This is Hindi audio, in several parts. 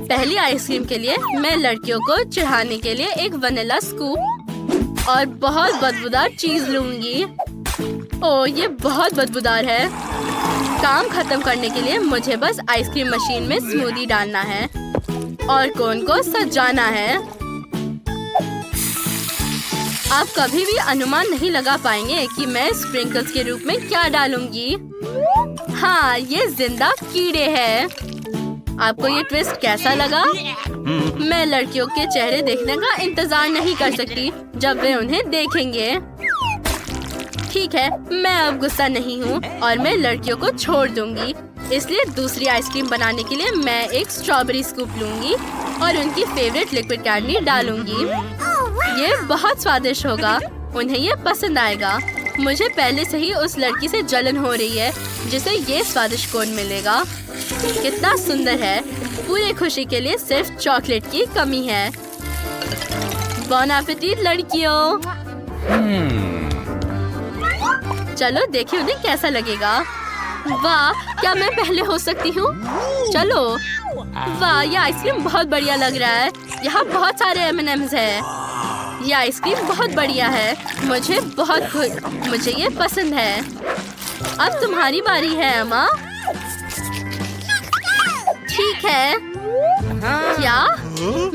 पहली आइसक्रीम के लिए मैं लड़कियों को चढ़ाने के लिए एक वनीला स्कूप और बहुत बदबूदार चीज लूंगी। ओह, ये बहुत बदबूदार है। काम खत्म करने के लिए मुझे बस आइसक्रीम मशीन में स्मूदी डालना है और कोन को सजाना है। आप कभी भी अनुमान नहीं लगा पाएंगे कि मैं स्प्रिंकल्स के रूप में क्या डालूंगी। हाँ, ये जिंदा कीड़े हैं। आपको ये ट्विस्ट कैसा लगा? मैं लड़कियों के चेहरे देखने का इंतजार नहीं कर सकती जब वे उन्हें देखेंगे। ठीक है, मैं अब गुस्सा नहीं हूँ और मैं लड़कियों को छोड़ दूंगी। इसलिए दूसरी आइसक्रीम बनाने के लिए मैं एक स्ट्रॉबेरी स्कूप लूंगी और उनकी फेवरेट लिक्विड कैंडी डालूंगी। ये बहुत स्वादिष्ट होगा, उन्हें ये पसंद आएगा। मुझे पहले से ही उस लड़की से जलन हो रही है जिसे ये स्वादिष्ट कोन मिलेगा। कितना सुंदर है। पूरी खुशी के लिए सिर्फ चॉकलेट की कमी है। बॉन एपेटिट लड़कियों। चलो देखिए उन्हें कैसा लगेगा। वाह, क्या मैं पहले हो सकती हूँ? चलो। वाह, ये आइसक्रीम बहुत बढ़िया लग रहा है। यहाँ बहुत सारे M&Ms है। ये आइसक्रीम बहुत बढ़िया है। मुझे ये पसंद है। अब तुम्हारी बारी है अम्मा। ठीक है। क्या?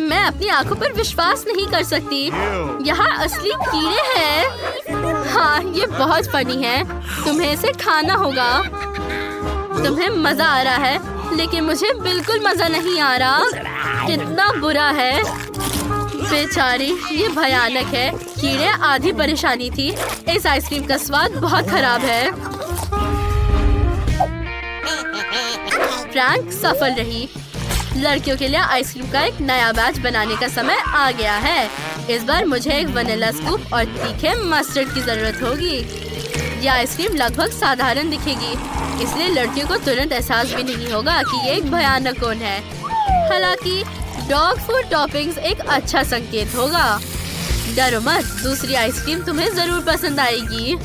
मैं अपनी आंखों पर विश्वास नहीं कर सकती। यहाँ असली कीड़े हैं। हाँ, ये बहुत फनी है। तुम्हें इसे खाना होगा। तुम्हें मजा आ रहा है, लेकिन मुझे बिल्कुल मजा नहीं आ रहा। कितना बुरा है। बेचारी, ये भयानक है। कीड़े आधी परेशानी थी। इस आइसक्रीम का स्वाद बहुत खराब है। प्रैंक सफल रही। लड़कियों के लिए आइसक्रीम का एक नया बैच बनाने का समय आ गया है। इस बार मुझे एक वनीला स्कूप और तीखे मस्टर्ड की जरूरत होगी। यह आइसक्रीम लगभग साधारण दिखेगी, इसलिए लड़कियों को तुरंत एहसास भी नहीं होगा कि ये एक भयानक कोन है। हालांकि डॉग फूड टॉपिंग्स एक अच्छा संकेत होगा। डरो मत, दूसरी आइसक्रीम तुम्हें जरूर पसंद आएगी।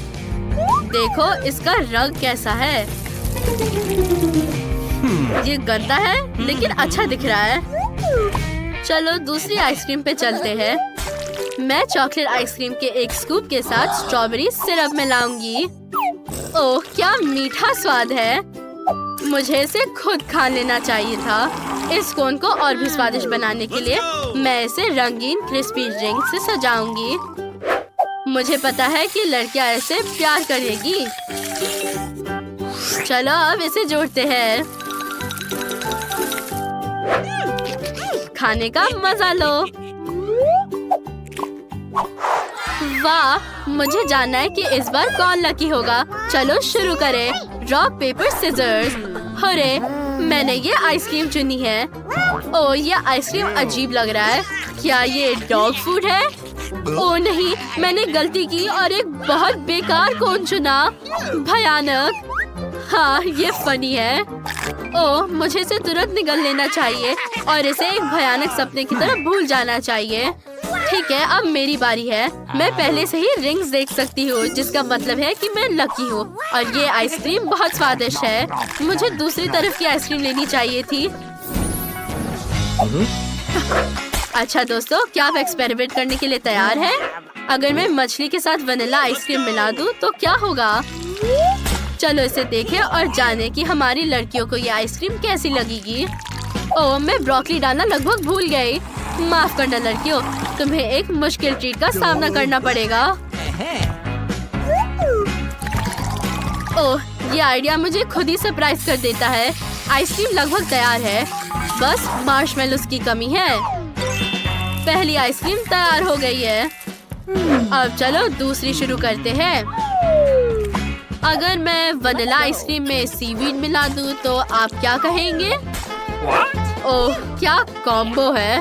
देखो इसका रंग कैसा है। ये गंदा है, लेकिन अच्छा दिख रहा है। चलो दूसरी आइसक्रीम पे चलते हैं। मैं चॉकलेट आइसक्रीम के एक स्कूप के साथ स्ट्रॉबेरी सिरप मिलाऊंगी। ओह, क्या मीठा स्वाद है। मुझे इसे खुद खा लेना चाहिए था। इस कोन को और भी स्वादिष्ट बनाने के लिए मैं इसे रंगीन क्रिस्पी रिंग से सजाऊंगी। मुझे पता है कि लड़कियां इसे प्यार करेगी। चलो अब इसे जोड़ते हैं। खाने का मजा लो। वाह, मुझे जानना है कि इस बार कौन लकी होगा। चलो शुरू करें। Rock paper scissors. अरे, मैंने ये आइसक्रीम चुनी है। ओह, ये आइसक्रीम अजीब लग रहा है। क्या ये डॉग फूड है? ओह नहीं, मैंने गलती की और एक बहुत बेकार कोन चुना। भयानक। हाँ, ये फनी है। ओह, मुझे इसे तुरंत निगल लेना चाहिए और इसे एक भयानक सपने की तरह भूल जाना चाहिए। ठीक है, अब मेरी बारी है। मैं पहले से ही रिंग्स देख सकती हूँ, जिसका मतलब है कि मैं लकी हूँ। और ये आइसक्रीम बहुत स्वादिष्ट है। मुझे दूसरी तरफ की आइसक्रीम लेनी चाहिए थी। अच्छा दोस्तों, क्या आप एक्सपेरिमेंट करने के लिए तैयार हैं? अगर मैं मछली के साथ वनीला आइसक्रीम मिला दूँ तो क्या होगा? चलो इसे देखें और जानें कि हमारी लड़कियों को ये आइसक्रीम कैसी लगेगी। ओह, मैं ब्रोकली डालना लगभग भूल गई। माफ करना लड़कियों, तुम्हें एक मुश्किल ट्रीट का सामना करना पड़ेगा। ओह, ये आइडिया मुझे खुद ही सरप्राइज कर देता है। आइसक्रीम लगभग तैयार है, बस मार्शमेलोस की कमी है। पहली आइसक्रीम तैयार हो गई है। अब चलो दूसरी शुरू करते हैं। अगर मैं वनीला आइसक्रीम में सीवीड मिला दूं तो आप क्या कहेंगे? ओह, क्या कॉम्बो है।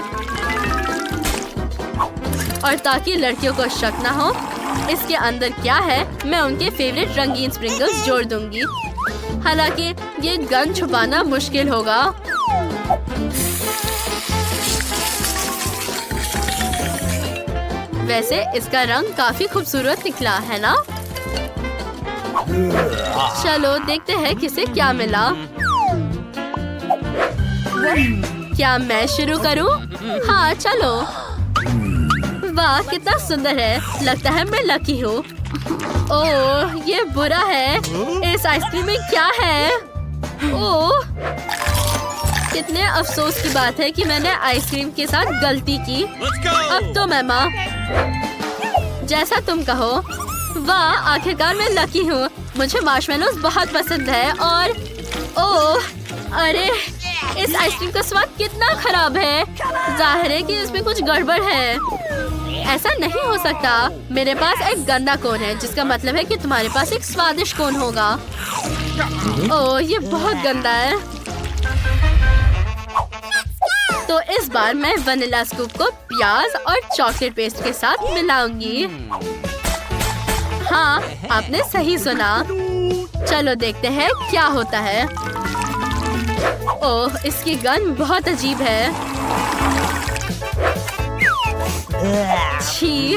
और ताकि लड़कियों को शक ना हो इसके अंदर क्या है, मैं उनके फेवरेट रंगीन स्प्रिंकल्स जोड़ दूंगी। हालांकि ये गन छुपाना मुश्किल होगा। वैसे इसका रंग काफी खूबसूरत निकला है ना? चलो देखते हैं किसे क्या मिला। क्या मैं शुरू करूं? हाँ चलो। वाह कितना सुंदर है, लगता है मैं लकी हूँ। ओह ये बुरा है, इस आइसक्रीम में क्या है? ओह कितने अफसोस की बात है कि मैंने आइसक्रीम के साथ गलती की। अब तो मैं माँ, जैसा तुम कहो। वाह आखिरकार मैं लकी हूँ, मुझे मार्शमेलोज बहुत पसंद है। और ओह अरे इस आइसक्रीम का स्वाद कितना खराब है, जाहिर है कि इसमें कुछ गड़बड़ है। ऐसा नहीं हो सकता, मेरे पास एक गंदा कोन है, जिसका मतलब है कि तुम्हारे पास एक स्वादिष्ट कोन होगा। ओह ये बहुत गंदा है। तो इस बार मैं वनीला स्कूप को प्याज और चॉकलेट पेस्ट के साथ मिलाऊंगी। हाँ आपने सही सुना। चलो देखते हैं क्या होता है। ओह इसकी गंध बहुत अजीब है। छी।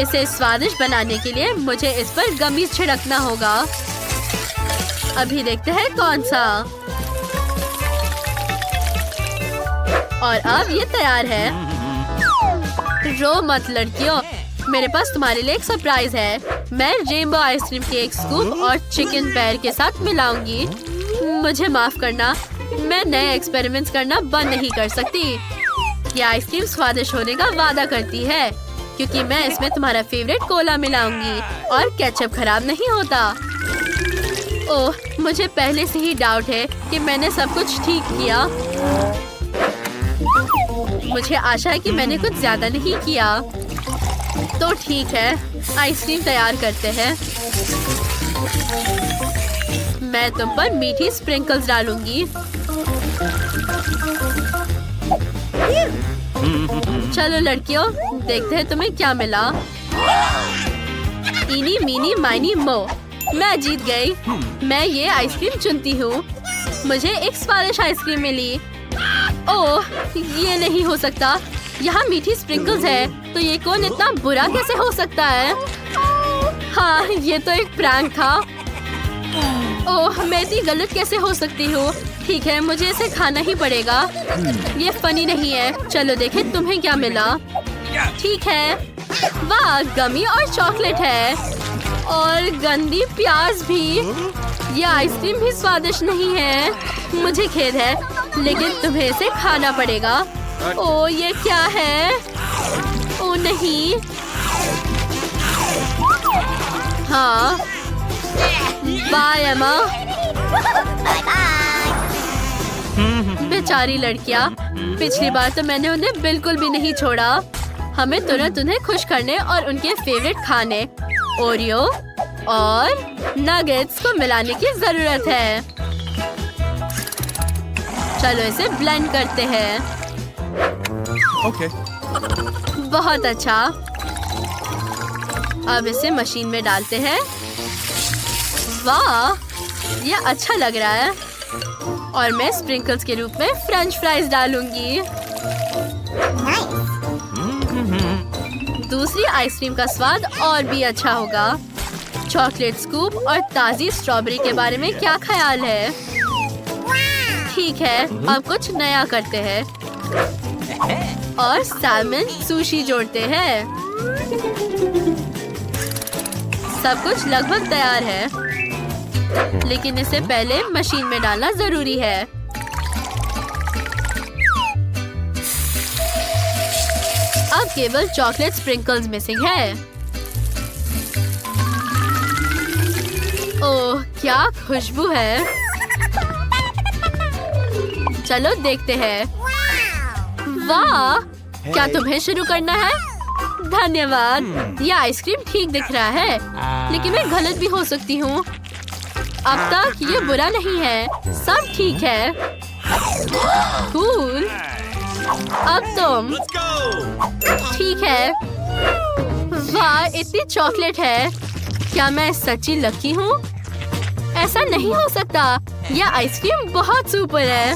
इसे स्वादिष्ट बनाने के लिए मुझे इस पर गमी छिड़कना होगा। अभी देखते हैं कौन सा। और अब ये तैयार है। रो मत लड़कियों, मेरे पास तुम्हारे लिए एक सरप्राइज है। मैं रेनबो आइसक्रीम के एक स्कूप और चिकन पैर के साथ मिलाऊंगी। मुझे माफ करना, मैं नए एक्सपेरिमेंट्स करना बंद नहीं कर सकती। ये आइसक्रीम स्वादिष्ट होने का वादा करती है, क्योंकि मैं इसमें तुम्हारा फेवरेट कोला मिलाऊंगी और केचप खराब नहीं होता। ओह मुझे पहले से ही डाउट है कि मैंने सब कुछ ठीक किया। मुझे आशा है कि मैंने कुछ ज्यादा नहीं किया। तो ठीक है, आइसक्रीम तैयार करते हैं। मैं तुम पर मीठी स्प्रिंकल्स डालूंगी। चलो लड़कियों, देखते हैं तुम्हें क्या मिला। इनी मीनी माइनी मो, मैं जीत गई। मैं ये आइसक्रीम चुनती हूँ। मुझे एक स्वादिष्ट आइसक्रीम मिली। ओह ये नहीं हो सकता, यहाँ मीठी स्प्रिंकल्स है, तो ये कौन इतना बुरा कैसे हो सकता है? हाँ ये तो एक प्रैंक था। ओह मैं इतनी गलत कैसे हो सकती हूँ? ठीक है मुझे इसे खाना ही पड़ेगा। ये फनी नहीं है। चलो देखें तुम्हें क्या मिला। ठीक है, वाह गमी और चॉकलेट है और गंदी प्याज भी। ये आइसक्रीम भी स्वादिष्ट नहीं है। मुझे खेद है, लेकिन तुम्हें इसे खाना पड़ेगा। ओह ये क्या है? ओह नहीं। हाँ बाय एमा। बेचारी लड़कियाँ, पिछली बार तो मैंने उन्हें बिल्कुल भी नहीं छोड़ा। हमें तुरंत उन्हें खुश करने और उनके फेवरेट खाने ओरियो और नगेट्स को मिलाने की जरूरत है। चलो इसे ब्लेंड करते हैं। ओके। बहुत अच्छा। अब इसे मशीन में डालते हैं। वाह ये अच्छा लग रहा है। और मैं स्प्रिंकल्स के रूप में फ्रेंच फ्राइज डालूंगी। दूसरी आइसक्रीम का स्वाद और भी अच्छा होगा। चॉकलेट स्कूप और ताजी स्ट्रॉबेरी के बारे में क्या ख्याल है? ठीक है, अब कुछ नया करते हैं और सैल्मन सुशी जोड़ते हैं। सब कुछ लगभग तैयार है, लेकिन इसे पहले मशीन में डालना जरूरी है। अब केवल चॉकलेट स्प्रिंकल्स मिसिंग है। ओह क्या खुशबू है। चलो देखते हैं। वाह क्या तुम्हें शुरू करना है? धन्यवाद। यह आइसक्रीम ठीक दिख रहा है, लेकिन मैं गलत भी हो सकती हूँ। अब तक ये बुरा नहीं है, सब ठीक है। कूल। अब तुम। ठीक है। वाह इतनी चॉकलेट है। क्या मैं सच्ची लकी हूँ? ऐसा नहीं हो सकता, यह आइसक्रीम बहुत सुपर है।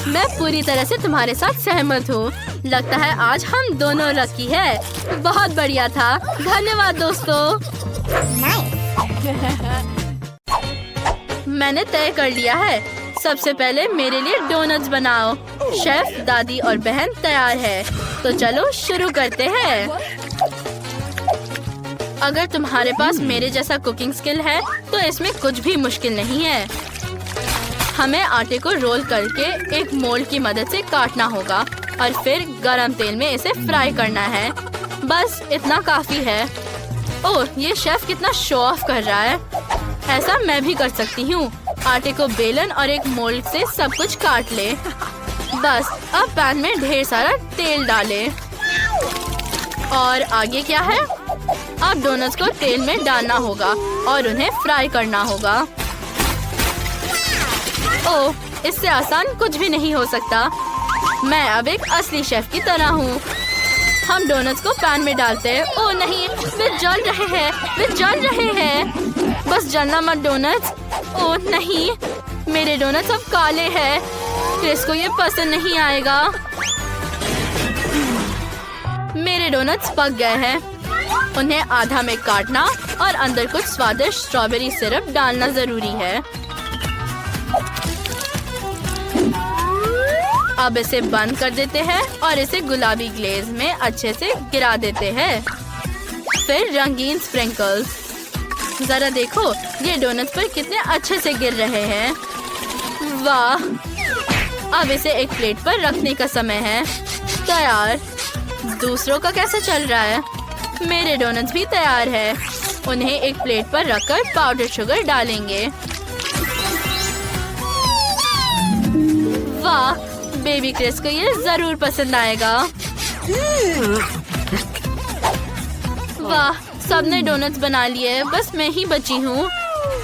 मैं पूरी तरह से तुम्हारे साथ सहमत हूँ। लगता है आज हम दोनों लकी है। बहुत बढ़िया था, धन्यवाद दोस्तों। मैंने तय कर लिया है। सबसे पहले मेरे लिए डोनट्स बनाओ। शेफ, दादी और बहन तैयार है, तो चलो शुरू करते हैं। अगर तुम्हारे पास मेरे जैसा कुकिंग स्किल है तो इसमें कुछ भी मुश्किल नहीं है। हमें आटे को रोल करके एक मोल्ड की मदद से काटना होगा और फिर गरम तेल में इसे फ्राई करना है। बस इतना काफी है। ओह, ये शेफ कितना शो ऑफ कर रहा है। ऐसा मैं भी कर सकती हूँ। आटे को बेलन और एक मोल्ड से सब कुछ काट ले। बस अब पैन में ढेर सारा तेल डाले। और आगे क्या है? अब डोनट्स को तेल में डालना होगा और उन्हें फ्राई करना होगा। ओह, इससे आसान कुछ भी नहीं हो सकता। मैं अब एक असली शेफ की तरह हूँ। हम डोनट्स को पैन में डालते हैं। ओह नहीं, वे जल रहे हैं, वे जल रहे हैं। बस जलना मत डोनट्स। ओह नहीं, मेरे डोनट्स अब काले हैं। क्रिस को ये पसंद नहीं आएगा। मेरे डोनट्स पक गए हैं। उन्हें आधा में काटना और अंदर कुछ स्वादिष्ट स्ट्रॉबेरी सिरप डालना जरूरी है। अब इसे बंद कर देते हैं और इसे गुलाबी ग्लेज में अच्छे से गिरा देते हैं। फिर रंगीन स्प्रिंकल्स। जरा देखो ये डोनट्स पर कितने अच्छे से गिर रहे हैं। वाह! अब इसे एक प्लेट पर रखने का समय है। तैयार। दूसरों का कैसा चल रहा है? मेरे डोनट्स भी तैयार है। उन्हें एक प्लेट पर रखकर पाउडर शुगर डालेंगे। वाह! बेबी क्रिस को ये जरूर पसंद आएगा। वाह! सबने डोनट्स बना लिए, बस मैं ही बची हूँ।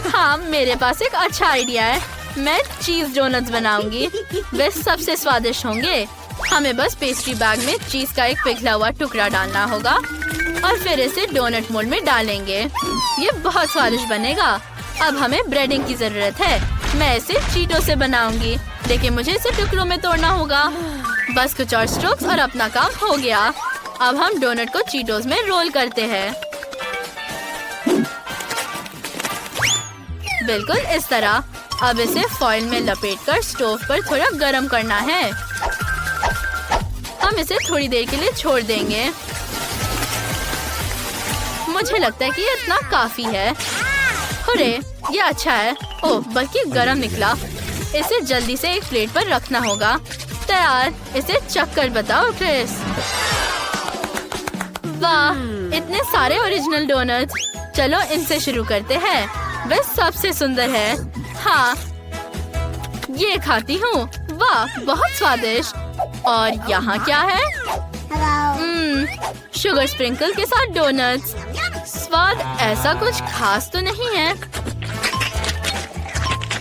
हाँ, मेरे पास एक अच्छा आइडिया है। मैं चीज डोनट्स बनाऊंगी। वे सबसे स्वादिष्ट होंगे। हमें बस पेस्ट्री बैग में चीज का एक पिघला हुआ टुकड़ा डालना होगा और फिर इसे डोनट मोल्ड में डालेंगे। ये बहुत स्वादिष्ट बनेगा। अब हमें ब्रेडिंग की जरूरत है। मैं इसे चीटों से बनाऊंगी, लेकिन मुझे इसे टुकड़ों में तोड़ना होगा। बस कुछ और स्ट्रोक्स और अपना काम हो गया। अब हम डोनट को चीटोस में रोल करते हैं। बिल्कुल इस तरह। अब इसे फॉइल में लपेटकर स्टोव पर थोड़ा गरम करना है। हम इसे थोड़ी देर के लिए छोड़ देंगे। मुझे लगता है कि ये इतना काफी है। अरे, ये अच्छा है। ओह, बल्कि गरम निकला। इसे जल्दी से एक प्लेट पर रखना होगा। तैयार। इसे चख कर बताओ क्रिस। वाह! इतने सारे ओरिजिनल डोनट्स। चलो इनसे शुरू करते हैं। वे सबसे सुंदर है। हाँ, ये खाती हूँ। वाह, बहुत स्वादिष्ट। और यहाँ क्या है? शुगर स्प्रिंकल के साथ डोनट्स। स्वाद ऐसा कुछ खास तो नहीं है।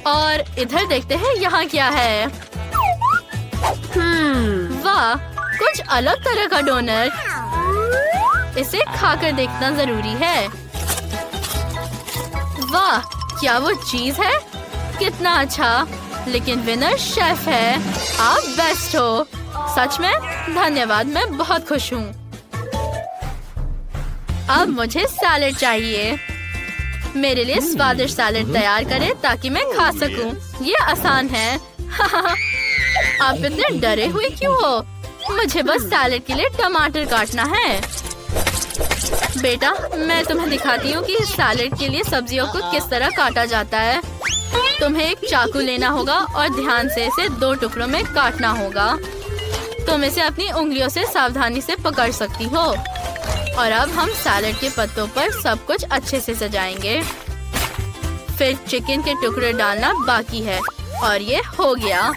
और इधर देखते हैं यहाँ क्या है। वाह, कुछ अलग तरह का डोनट। इसे खाकर देखना जरूरी है। वाह, क्या वो चीज है? कितना अच्छा। लेकिन विनर शेफ है। आप बेस्ट हो। सच में धन्यवाद, मैं बहुत खुश हूँ। अब मुझे सैलेड चाहिए। मेरे लिए स्वादिष्ट सैलेड तैयार करें ताकि मैं खा सकूं। ये आसान है। आप इतने डरे हुए क्यों हो? मुझे बस सैलेड के लिए टमाटर काटना है। बेटा, मैं तुम्हें दिखाती हूँ कि सैलेड के लिए सब्जियों को किस तरह काटा जाता है। तुम्हें एक चाकू लेना होगा और ध्यान से इसे 2 टुकड़ों में काटना होगा। तुम इसे अपनी उंगलियों से सावधानी से पकड़ सकती हो। और अब हम सैलेड के पत्तों पर सब कुछ अच्छे से सजाएंगे। फिर चिकन के टुकड़े डालना बाकी है। और ये हो गया।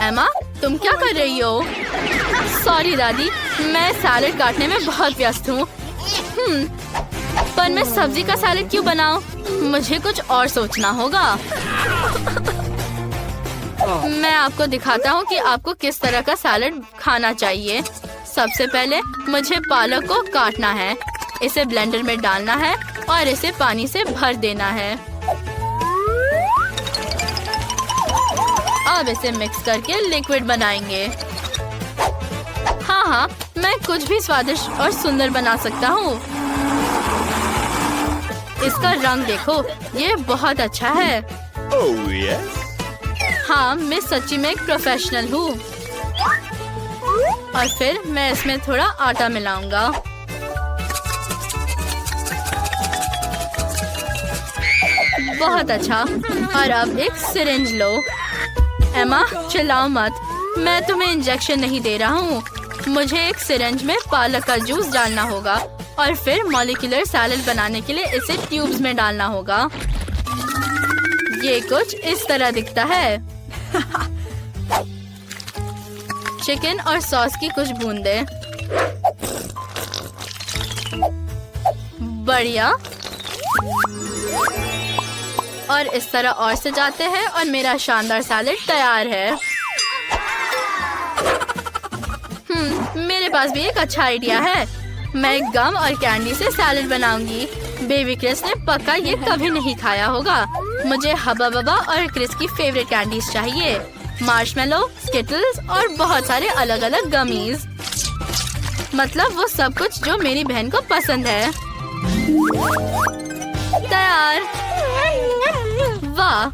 एमा, तुम क्या कर रही हो? सॉरी दादी, मैं सैलेड काटने में बहुत व्यस्त हूँ। पर मैं सब्जी का सैलेड क्यों बनाऊं? मुझे कुछ और सोचना होगा। मैं आपको दिखाता हूँ कि आपको किस तरह का सैलेड खाना चाहिए। सबसे पहले मुझे पालक को काटना है। इसे ब्लेंडर में डालना है और इसे पानी से भर देना है। अब इसे मिक्स करके लिक्विड बनाएंगे। हाँ, मैं कुछ भी स्वादिष्ट और सुंदर बना सकता हूँ। इसका रंग देखो, ये बहुत अच्छा है। Oh, yes? हाँ, मैं सच्ची में एक प्रोफेशनल हूँ। और फिर मैं इसमें थोड़ा आटा मिलाऊंगा। बहुत अच्छा। और अब एक सिरिंज लो। एमा, चिल्लाओ मत। मैं तुम्हें इंजेक्शन नहीं दे रहा हूँ। मुझे एक सिरिंज में पालक का जूस डालना होगा और फिर मॉलिक्यूलर सैलेड बनाने के लिए इसे ट्यूब्स में डालना होगा। ये कुछ इस तरह दिखता है। चिकन और सॉस की कुछ बूंदें। बढ़िया। और इस तरह और सजाते हैं और मेरा शानदार सैलेड तैयार है। मेरे पास भी एक अच्छा आइडिया है। मैं गम और कैंडी से सैलेड बनाऊंगी। बेबी क्रिस ने पक्का ये कभी नहीं खाया होगा। मुझे हब्बा बब्बा और क्रिस की फेवरेट कैंडीज चाहिए। मार्शमेलो, स्किटल्स और बहुत सारे अलग अलग गमीज। मतलब वो सब कुछ जो मेरी बहन को पसंद है। तैयार। वाह,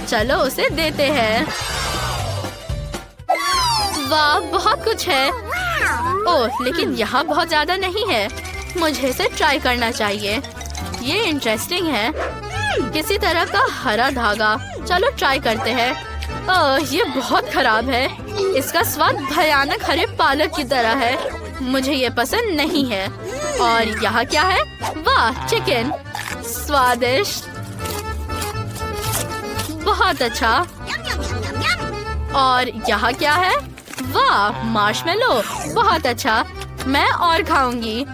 चलो उसे देते हैं। वाह, बहुत कुछ है। ओह, लेकिन यहाँ बहुत ज्यादा नहीं है। मुझे इसे ट्राई करना चाहिए। ये इंटरेस्टिंग है। किसी तरह का हरा धागा। चलो ट्राई करते हैं। ओह, ये बहुत खराब है। इसका स्वाद भयानक हरे पालक की तरह है। मुझे ये पसंद नहीं है। और यहाँ क्या है? वाह, चिकन। स्वादिष्ट। बहुत अच्छा। और यहाँ क्या है? वाह, मार्शमेलो। बहुत अच्छा। मैं और खाऊंगी।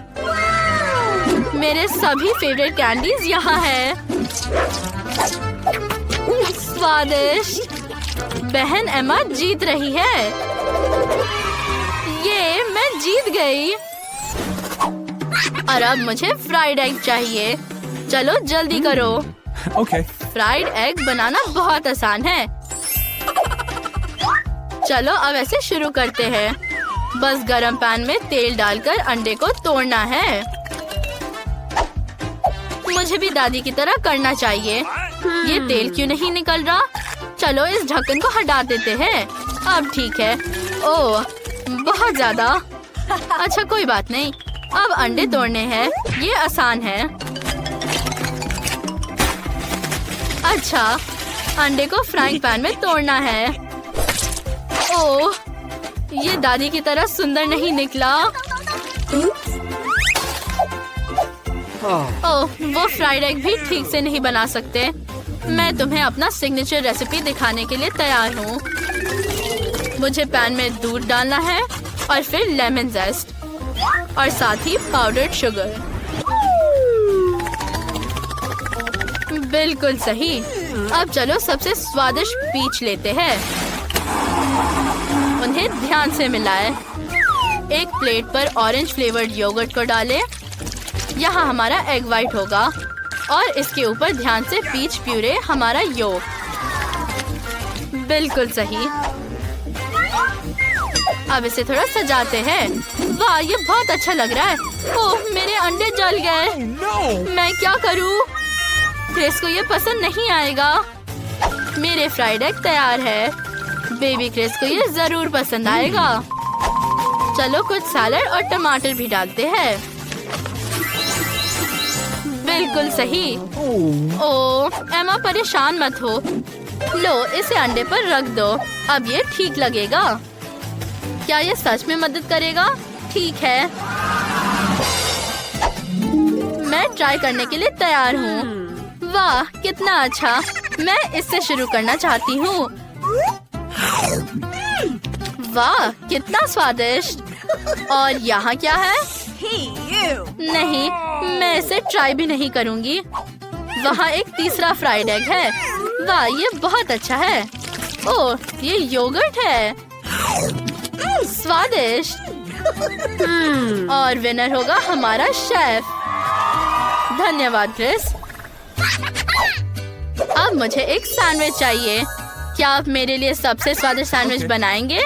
मेरे सभी फेवरेट कैंडीज यहाँ है। स्वादिष्ट। बहन एमा जीत रही है। ये मैं जीत गई। और अब मुझे फ्राइड एग चाहिए। चलो जल्दी करो। Okay. फ्राइड एग बनाना बहुत आसान है। चलो अब ऐसे शुरू करते हैं। बस गरम पैन में तेल डालकर अंडे को तोड़ना है। मुझे भी दादी की तरह करना चाहिए। ये तेल क्यों नहीं निकल रहा? चलो इस ढक्कन को हटा देते हैं। अब ठीक है। ओह, बहुत ज्यादा। अच्छा, कोई बात नहीं। अब अंडे तोड़ने हैं। ये आसान है। अच्छा, अंडे को फ्राइंग पैन में तोड़ना है। ओह, ये दादी की तरह सुंदर नहीं निकला। ओह, वो फ्राइड एग भी ठीक से नहीं बना सकते। मैं तुम्हें अपना सिग्नेचर रेसिपी दिखाने के लिए तैयार हूँ। मुझे पैन में दूध डालना है और फिर लेमन जेस्ट और साथ ही पाउडर्ड शुगर। बिल्कुल सही। अब चलो सबसे स्वादिष्ट पीच लेते हैं। उन्हें ध्यान से मिलाएं। एक प्लेट पर ऑरेंज फ्लेवर्ड योगर्ट को डालें। यहाँ हमारा एग वाइट होगा और इसके ऊपर ध्यान से पीच प्यूरे हमारा योग। बिल्कुल सही। अब इसे थोड़ा सजाते हैं। वाह, ये बहुत अच्छा लग रहा है। ओह, मेरे अंडे जल गए। No. मैं क्या करूँ? क्रिस को ये पसंद नहीं आएगा। मेरे फ्राइड एग तैयार है। बेबी क्रिस को ये जरूर पसंद आएगा। चलो कुछ सैलड और टमाटर भी डालते हैं। बिल्कुल सही। ओह, एमा परेशान मत हो। लो, इसे अंडे पर रख दो। अब ये ठीक लगेगा। क्या ये सच में मदद करेगा? ठीक है, मैं ट्राई करने के लिए तैयार हूँ। वाह, कितना अच्छा। मैं इससे शुरू करना चाहती हूँ। वाह, कितना स्वादिष्ट। और यहाँ क्या है? नहीं, मैं इसे ट्राई भी नहीं करूँगी। वहाँ एक तीसरा फ्राइड एग है। वाह, ये बहुत अच्छा है। ओह, ये योगर्ट है। स्वादिष्ट। और विनर होगा हमारा शेफ। धन्यवाद क्रिस। अब मुझे एक सैंडविच चाहिए। क्या आप मेरे लिए सबसे स्वादिष्ट सैंडविच बनाएंगे?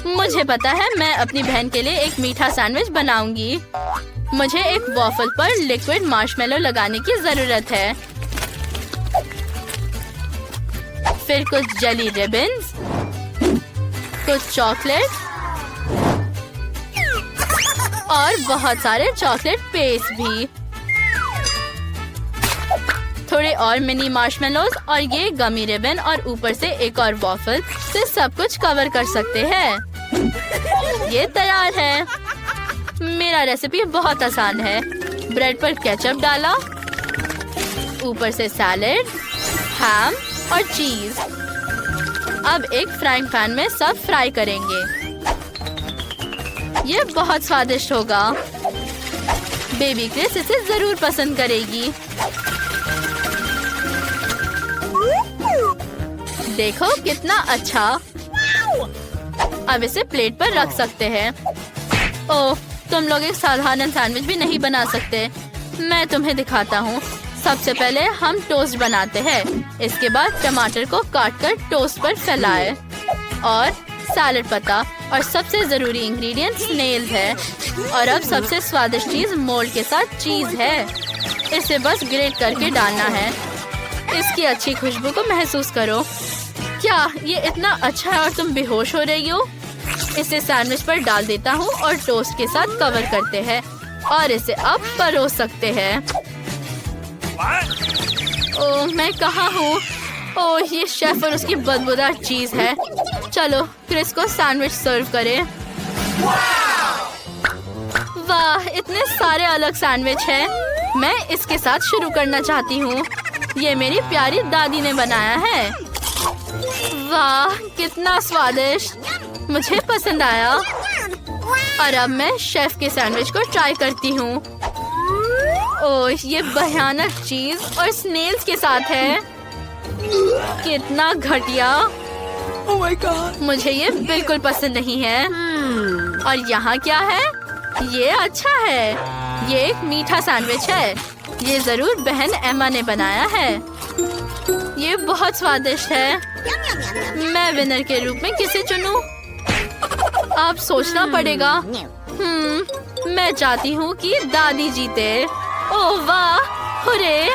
मुझे पता है, मैं अपनी बहन के लिए एक मीठा सैंडविच बनाऊंगी। मुझे एक वॉफल पर लिक्विड मार्शमेलो लगाने की जरूरत है। फिर कुछ जेली रिबन्स, कुछ चॉकलेट और बहुत सारे चॉकलेट पेस्ट भी। थोड़े और मिनी मार्शमेलोज और ये गमी रिबन और ऊपर से एक और वॉफल से सब कुछ कवर कर सकते हैं। ये तैयार है। मेरा रेसिपी बहुत आसान है। ब्रेड पर केचप डाला, ऊपर से सैलेड, हैम और चीज। अब एक फ्राइंग पैन में सब फ्राई करेंगे। ये बहुत स्वादिष्ट होगा। बेबी क्रिस इसे जरूर पसंद करेगी। देखो कितना अच्छा। अब इसे प्लेट पर रख सकते हैं। ओह, तुम लोग एक साधारण सैंडविच भी नहीं बना सकते। मैं तुम्हें दिखाता हूँ। सबसे पहले हम टोस्ट बनाते हैं। इसके बाद टमाटर को काटकर टोस्ट पर फैलाएं और सैलेड पत्ता और सबसे जरूरी इंग्रेडिएंट स्नेल्स है। और अब सबसे स्वादिष्ट चीज मोल्ड के साथ चीज है। इसे बस ग्रेट करके डालना है। इसकी अच्छी खुशबू को महसूस करो। क्या ये इतना अच्छा है और तुम बेहोश हो रही हो? इसे सैंडविच पर डाल देता हूँ और टोस्ट के साथ कवर करते हैं और इसे अब परोस सकते हैं। ओह, मैं कहाँ हूँ? ओह, ये शेफ और उसकी बदबूदार चीज है। चलो क्रिस को सैंडविच सर्व करें। वाह, इतने सारे अलग सैंडविच हैं। मैं इसके साथ शुरू करना चाहती हूँ। ये मेरी प्यारी दादी ने बनाया है। वाह, कितना स्वादिष्ट। मुझे पसंद आया। और अब मैं शेफ के सैंडविच को ट्राई करती हूँ। ओह, ये भयानक चीज और स्नेल्स के साथ है। कितना घटिया। Oh my God. मुझे ये बिल्कुल पसंद नहीं है। और यहाँ क्या है? ये अच्छा है। ये एक मीठा सैंडविच है। ये जरूर बहन एमा ने बनाया है। ये बहुत स्वादिष्ट है। मैं विनर के रूप में किसे चुनूं? आप सोचना पड़ेगा। मैं चाहती हूँ कि दादी जीते। ओह वाह, हुर्रे!